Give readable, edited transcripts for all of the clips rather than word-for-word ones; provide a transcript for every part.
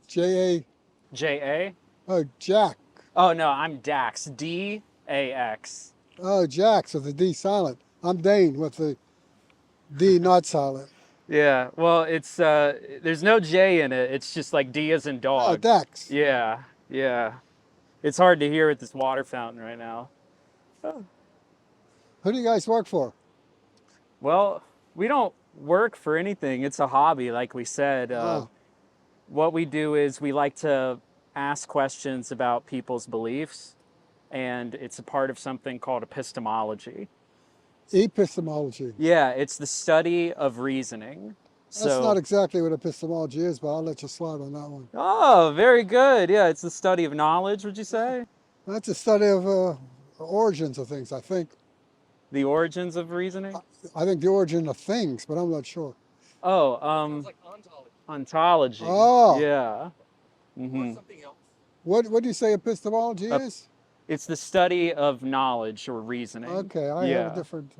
J-A, J-A? oh, Jack. Oh, no, I'm Dax. D-A-X. Oh, Jack's with the D silent. I'm Dane with the D not silent. Yeah, well, it's, there's no J in it. It's just like D as in Oh, dog. Dax. Yeah, yeah. It's hard to hear with this water fountain right now. Who do you guys work for? Well, we don't work for anything. It's a hobby, like we said. Oh, What we do is we like to ask questions about people's beliefs, and it's a part of something called epistemology. epistemology. Yeah, it's the study of reasoning. That's not So, exactly what epistemology is, but I'll let you slide on that one. oh, very good. Yeah, it's the study of knowledge, would you say? That's a study of origins of things, I think. The origins of reasoning? I think the origin of things, but I'm not sure. Oh, Like ontology ontology. Oh, Yeah. or hmm something else. what do you say epistemology Uh, is? It's the study of knowledge or reasoning. Okay, I have a Yeah. different.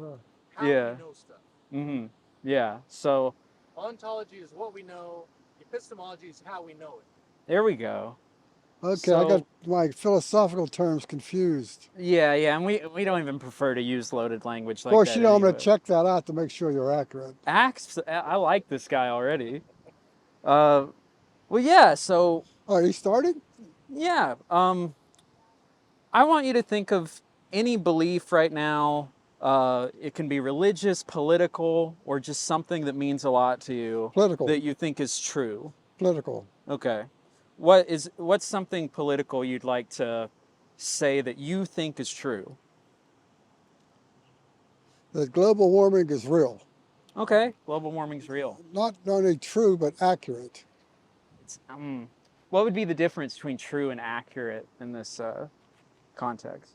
How Yeah. we know stuff. hmm Yeah. So Ontology is what we know. Epistemology is how we know it. there we go. Okay, I got So my philosophical terms confused. yeah, and we don't even prefer to use loaded language Of like course, that you know I'm going anyway. to check that out to make sure you're accurate. Axe, I like this guy already. Well, yeah. So Oh, are you starting? yeah, I want you to think of any belief right now. It can be religious, political, or just something that means a lot to you Political. that you think is true. Political. Okay. What's something political you'd like to say that you think is true? That global warming is real. Okay, global warming's real. Not only true, but accurate. It's, what would be the difference between true and accurate in this context?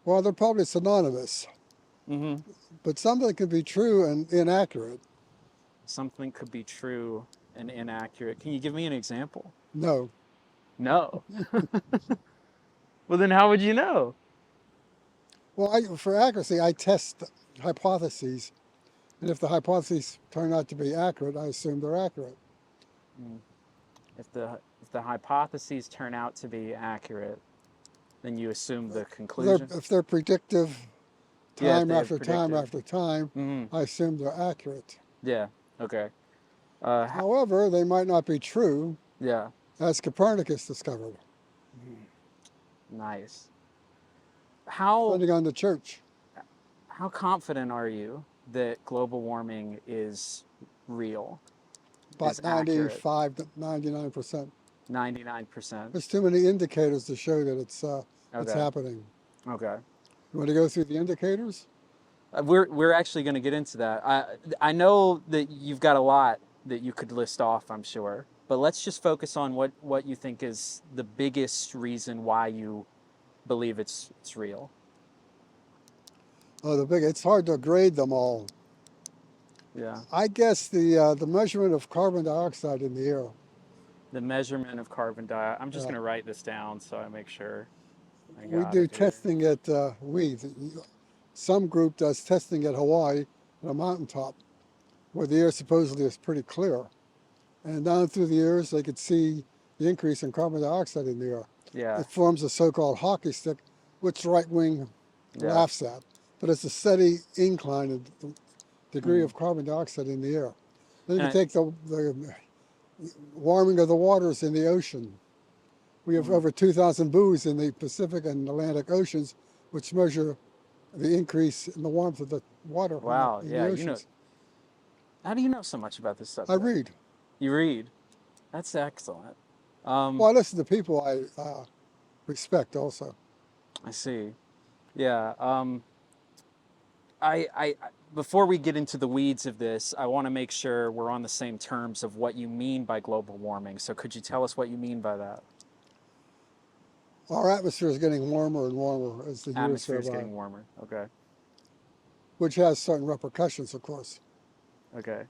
Well, they're probably synonymous, hmm but something can be true and inaccurate. Something could be true and inaccurate. Can you give me an example? No. No. Well, then how would you know? Well, for accuracy, I test hypotheses. And if the hypotheses turn out to be accurate, I assume they're accurate. If the hypotheses turn out to be accurate, then you assume the conclusion. If they're predictive Yeah, if time they're after time predictive. after time, hmm I assume they're accurate. Yeah. Okay. However, they might not be true, Yeah. as Copernicus discovered, Nice. How depending on the church. how confident are you that global warming is real? About Is accurate? 95 to 99%. 99%. There's too many indicators to show that it's Okay. happening. Okay. You want to go through the indicators? We're actually going to get into that. I know that you've got a lot that you could list off, I'm sure. But let's just focus on what you think is the biggest reason why you believe it's real. Oh, it's hard to grade them all. Yeah. I guess the measurement of carbon dioxide in the air. The measurement of carbon dioxide. I'm just Yeah. going to write this down so I make sure I We got do it here. testing at some group does testing at Hawaii on a mountaintop where the air supposedly is pretty clear. And down through the years, they could see the increase in carbon dioxide in the air. Yeah. It forms a so-called hockey stick, which the right wing Yeah. laughs at. But it's a steady incline in the degree of carbon dioxide in the air. Then you And take the warming of the waters in the ocean. We have over 2,000 buoys in the Pacific and Atlantic Oceans, which measure the increase in the warmth of the water Wow. in Yeah. the oceans. How do you know so much about this subject? I read. You read. That's excellent. Well, I listen to people I respect also. I see. Yeah. I before we get into the weeds of this, I want to make sure we're on the same terms of what you mean by global warming. So could you tell us what you mean by that? Our atmosphere is getting warmer and warmer as the years go Atmosphere is by, getting warmer. Okay. which has certain repercussions, of course. Okay.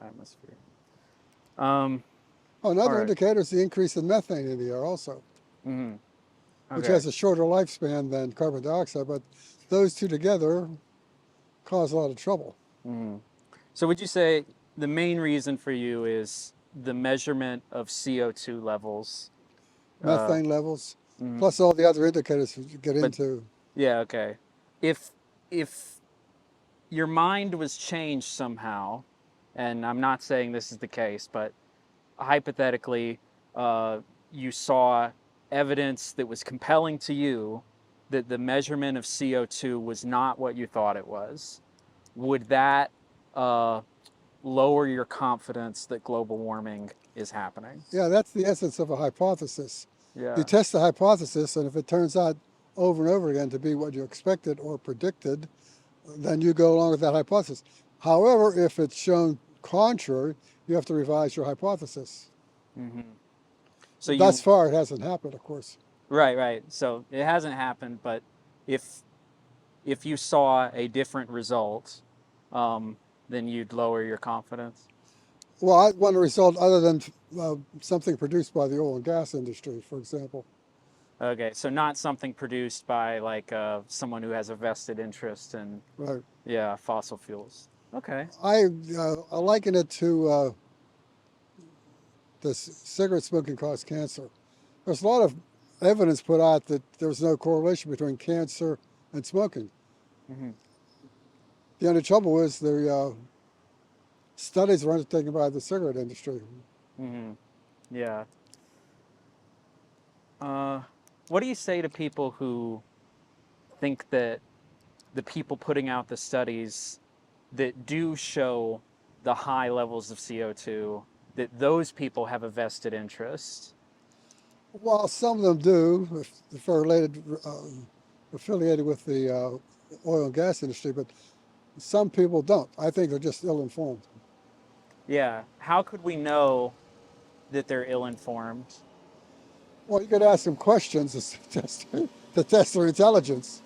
Atmosphere. Oh, All another right. indicator is the increase in methane in the air also, Mm-hmm. which Okay. has a shorter lifespan than carbon dioxide, but those two together cause a lot of trouble. So would you say the main reason for you is the measurement of CO2 levels. Methane levels, Mhm. plus all the other indicators you get But into. yeah, okay. If your mind was changed somehow, and I'm not saying this is the case, but hypothetically, uh, you saw evidence that was compelling to you that the measurement of CO2 was not what you thought it was, would that uh, lower your confidence that global warming is happening? Yeah, that's the essence of a hypothesis. You Yeah. test the hypothesis, and if it turns out over and over again to be what you expected or predicted, then you go along with that hypothesis. However, if it's shown contrary, you have to revise your hypothesis. hmm So Thus you, far, it hasn't happened, of course. right. So it hasn't happened, but if if you saw a different result, um, then you'd lower your confidence. Well, I want a result other than something produced by the oil and gas industry, for example. Okay, so not something produced by like someone who has a vested interest in, Right. yeah, fossil fuels. Okay. I liken it to the cigarette smoking causes cancer. There's a lot of evidence put out that there's no correlation between cancer and smoking. hmm The only trouble is the studies were undertaken by the cigarette industry. hmm Yeah. Uh, what do you say to people who think that the people putting out the studies that do show the high levels of CO2, that those people have a vested interest? Well, some of them do, if they're affiliated with the oil and gas industry, but some people don't. I think they're just ill-informed. Yeah. How could we know that they're ill-informed? Well, you could ask them questions to test their intelligence.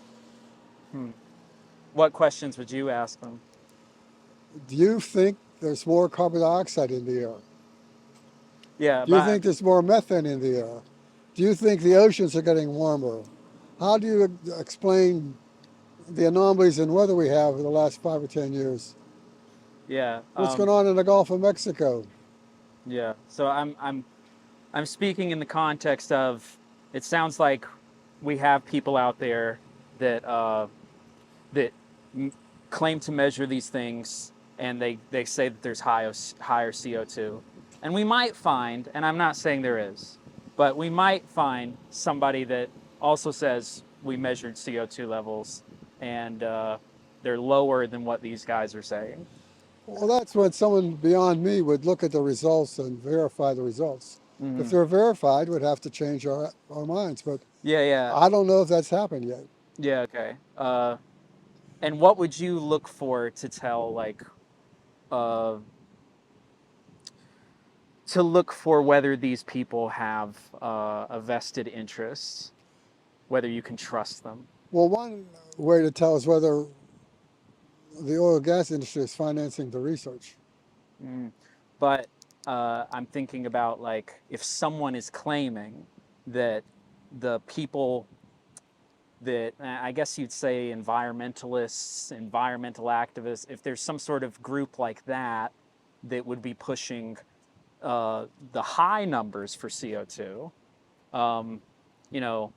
Hmm. What questions would you ask them? Do you think there's more carbon dioxide in the air? Yeah, Do you but think there's more methane in the air? Do you think the oceans are getting warmer? How do you explain the anomalies in weather we have in the last 5 or 10 years? yeah, What's going on in the Gulf of Mexico? yeah. So I'm speaking in the context of, it sounds like we have people out there that that m- claim to measure these things, and they say that there's higher CO2, and we might find, and I'm not saying there is, but we might find somebody that also says we measured CO2 levels, and they're lower than what these guys are saying. Well, that's when someone beyond me would look at the results and verify the results. If hmm they're verified, we'd have to change our minds. But Yeah. I don't know if that's happened yet. Yeah. Okay. And what would you look for to tell, like, uh, to look for whether these people have a vested interest, whether you can trust them? Well, one way to tell is whether the oil and gas industry is financing the research. Mm. But I'm thinking about, like, if someone is claiming that the people that, I guess you'd say environmentalists, environmental activists, if there's some sort of group like that that would be pushing the high numbers for CO2, um, you know,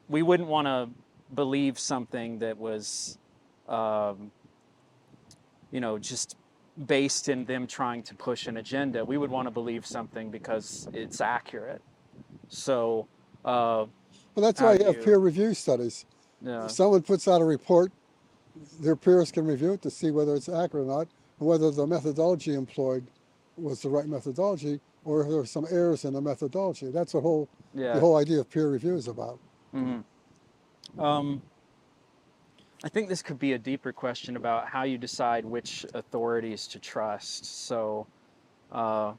we wouldn't want to believe something that was, um, just based in them trying to push an agenda. We would want to believe something because it's accurate. So, Well, that's how why do you have you? peer review studies. If Yeah, someone puts out a report, their peers can review it to see whether it's accurate or not, and whether the methodology employed was the right methodology, or if there were some errors in the methodology. That's the yeah. whole idea of peer review is about. hmm Um, I think this could be a deeper question about how you decide which authorities to trust. So, uh,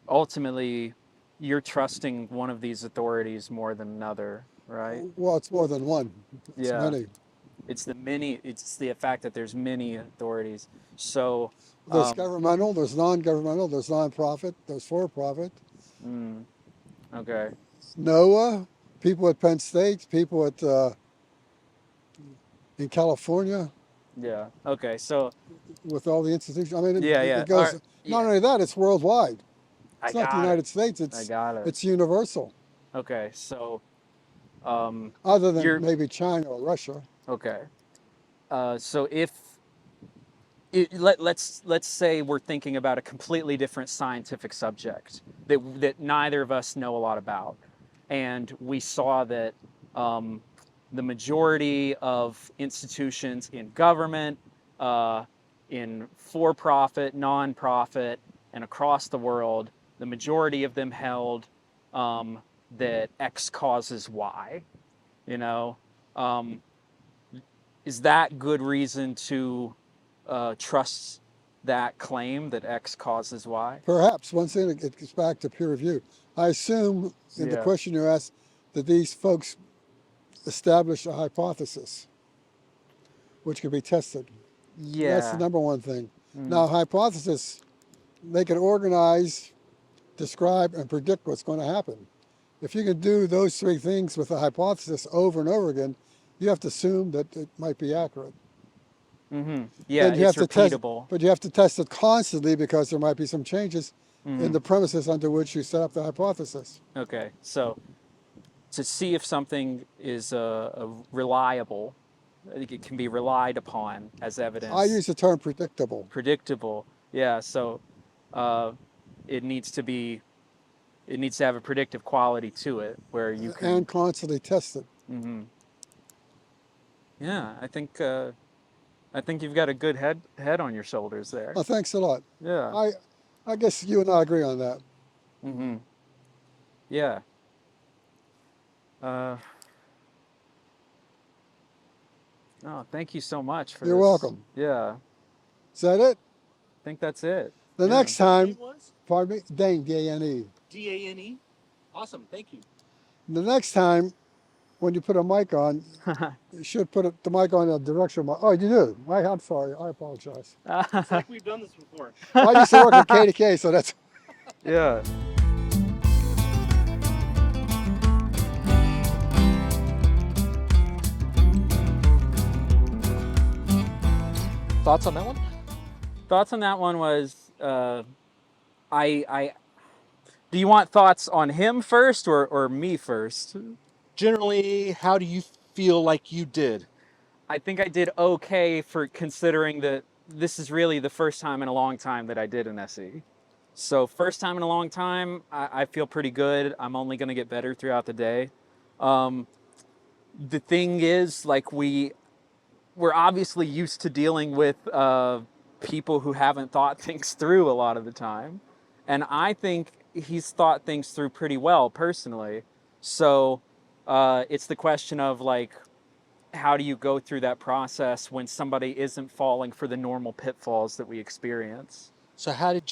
ultimately, you're trusting one of these authorities more than another, right? Well, it's more than one. It's Yeah. many. It's the fact that there's many authorities. So, There's um, governmental, there's non-governmental, there's non-profit, there's for-profit. mm, okay. NOAA, people at Penn State, people at in California, Yeah. Okay. So, with all the institutions. I mean, yeah. it All right. goes. Not Yeah. only that, it's worldwide. I It's not the got it. United States. I got it. It's universal, Okay, so other than you're maybe China or Russia. okay. So if let's say we're thinking about a completely different scientific subject that neither of us know a lot about, and we saw that um, the majority of institutions in government, in for-profit, non-profit, and across the world, the majority of them held that X causes Y. You know, um, is that good reason to trust that claim that X causes Y? Perhaps once again, it gets back to peer review. I assume in the Yeah. question you asked that these folks establish a hypothesis which can be tested. That's the Yeah. number one thing. Mm. Now, hypothesis, they can organize, describe, and predict what's going to happen. If you can do those three things with a hypothesis over and over again, you have to assume that it might be accurate. Mm-hmm. Yeah, Then you have it's to test, repeatable. but you have to test it constantly because there might be some changes Mm-hmm. in the premises under which you set up the hypothesis. Okay, so to see if something is reliable, it can be relied upon as I evidence. use the term predictable. Predictable. Yeah, so uh, it needs to be, it needs to have a predictive quality to it where you can. And constantly tested. Mm-hmm. Yeah, I think you've got a good head on your shoulders there. Well, thanks a lot. Yeah. I guess you and I agree on that. Mm-hmm. Yeah. Oh, thank you so much for You're this. welcome. Yeah, Is that it? I think that's it. The Yeah. next Name time, was pardon me, Dane, D-A-N-E. Dane. Awesome. Thank you. The next time, when you put a mic on, you should put the mic on a directional mic. Oh, you do? I'm sorry. I apologize. It's like we've done this before. I used to work at KDK, so that's... Yeah. Thoughts on that one? Thoughts on that one was, I. Do you want thoughts on him first or me first? Generally, how do you feel like you did? I think I did okay for considering that this is really the first time in a long time that I did an SE. So first time in a long time, I feel pretty good. I'm only going to get better throughout the day. The thing is, like we're obviously used to dealing with people who haven't thought things through a lot of the time. And I think he's thought things through pretty well personally. So it's the question of like, how do you go through that process when somebody isn't falling for the normal pitfalls that we experience? So how did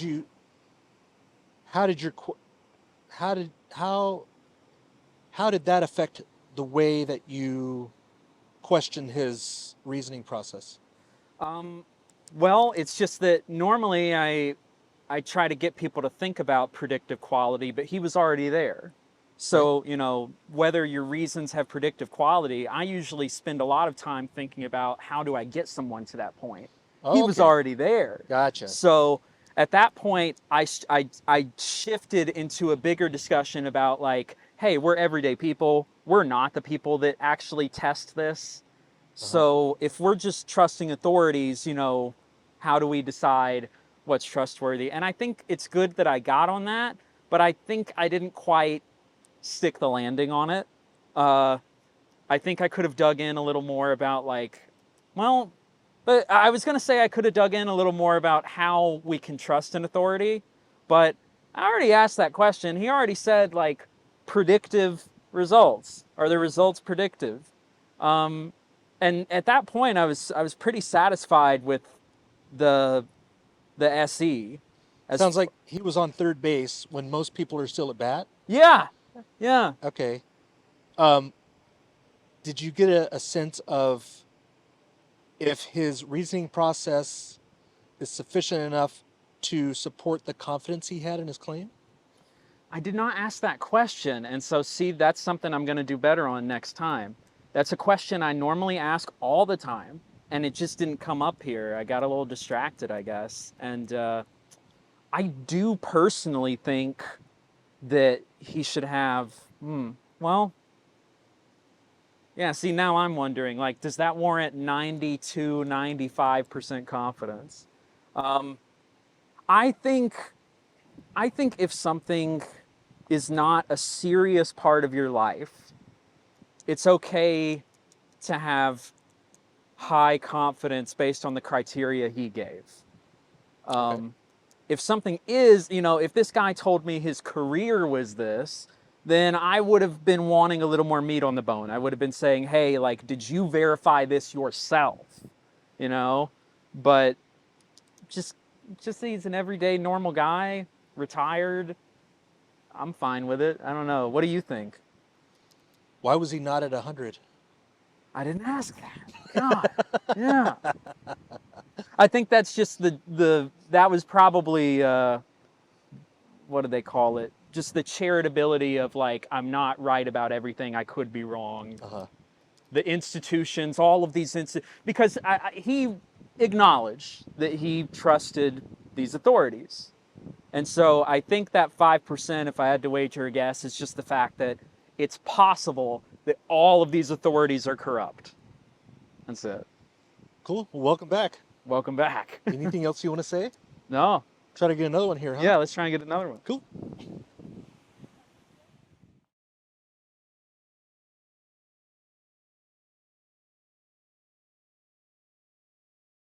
that affect the way that you questioned his reasoning process? Well, it's just that normally I try to get people to think about predictive quality, but he was already there. So, you know, whether your reasons have predictive quality, I usually spend a lot of time thinking about how do I get someone to that point. He was Okay. already there. Gotcha. So at that point, I shifted into a bigger discussion about like, hey, we're everyday people. We're not the people that actually test this. So if we're just trusting authorities, you know, how do we decide what's trustworthy? And I think it's good that I got on that, but I think I didn't quite stick the landing on it. I think I could have dug in a little more about like, well, but I was going to say I could have dug in a little more about how we can trust an authority, but I already asked that question. He already said like predictive results. Are the results predictive? And at that point, I was pretty satisfied with the SE. Sounds like he was on third base when most people are still at bat. Yeah, yeah. Okay. Did you get a sense of if his reasoning process is sufficient enough to support the confidence he had in his claim? I did not ask that question, and so see, that's something I'm going to do better on next time. That's a question I normally ask all the time, and it just didn't come up here. I got a little distracted, I guess, and I do personally think that he should have, well, yeah, see, now I'm wondering, like, does that warrant 92, 95% confidence? Um, I think, I think if something is not a serious part of your life, it's okay to have high confidence based on the criteria he gave. Okay. If something is, if this guy told me his career was this, then I would have been wanting a little more meat on the bone. I would have been saying, hey, like, did you verify this yourself? You know? But just that he's an everyday normal guy, retired, I'm fine with it. I don't know. What do you think? Why was he not at 100? I didn't ask that. God. Yeah. I think that's just that was probably what do they call it? Just the charitability of like, I'm not right about everything. I could be wrong. Uh-huh. The institutions, all of these because he acknowledged that he trusted these authorities. And so I think that 5%, if I had to wager a guess, is just the fact that it's possible that all of these authorities are corrupt. That's it. Cool. Well, welcome back. Welcome back. Anything else you want to say? No. Try to get another one here, huh? Yeah, let's try and get another one. Cool.